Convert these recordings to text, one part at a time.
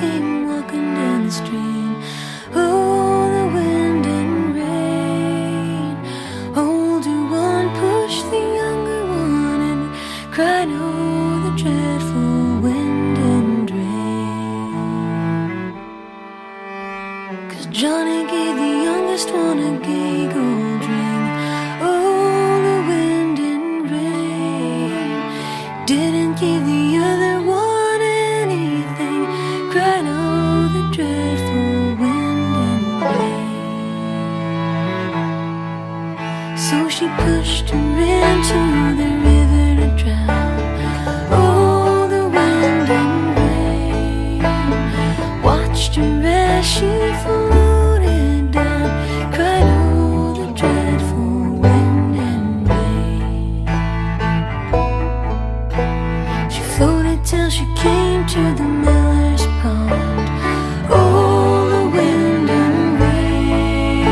came walking down the stream. Oh, the wind and rain. Older one pushed the younger one and cried, oh, the dreadful wind and rain. 'Cause Johnny gave the youngest one a gay gold ring. Oh, the wind and rain. Didn't give the other one anything. Cried, oh, the dreadful wind and rain. So she pushed her into the river to drown. Oh, the wind and rain. Watched her as she floated down. Cried, oh, the dreadful wind and rain. She floated till she came to the miller's pond. Oh, the wind and rain.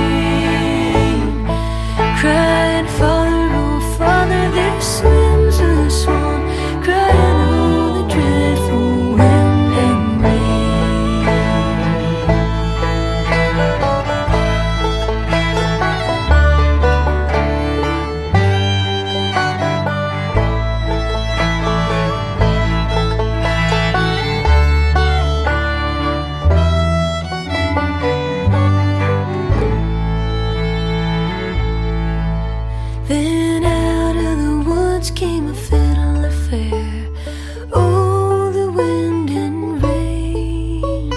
Cried, Father, oh, Father, there swims a swan. Cried, oh, the dreadful wind and rain. Then out of the woods came a fiddler fair. Oh, the wind and rain.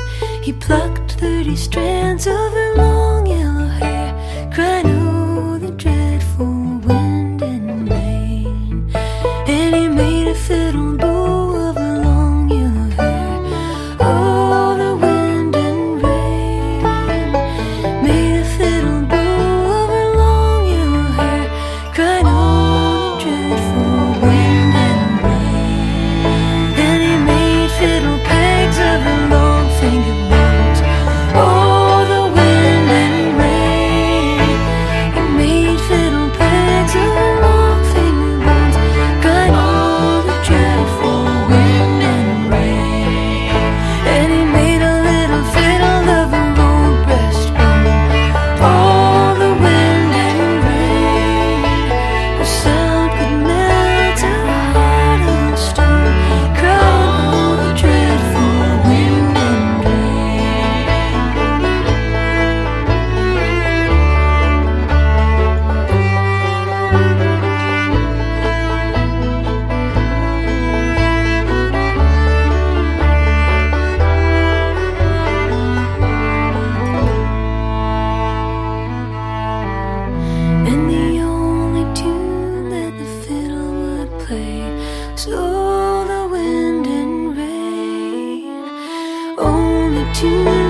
He plucked 30 strands of her long yellow hair. Cried, oh, the dreadful wind and rain. And he made a fiddle bow of her long yellow hair. Oh, the wind and rain. Made a fiddle bow of her long yellow hair. Cried, oh, the dreadful wind and rain. And he made fiddle pegs of her long finger bones. Oh, the wind and rain. He made fiddle pegs of her long finger bones. Cried, oh, the dreadful wind and rain. And he made a little fiddle of her old breastbone. Oh, the wind and rain. The sound could melt a heart of stone. Cried, oh, the dreadful wind and rain. And the only tune that the fiddle would play was, oh, the wind and rain. Only tune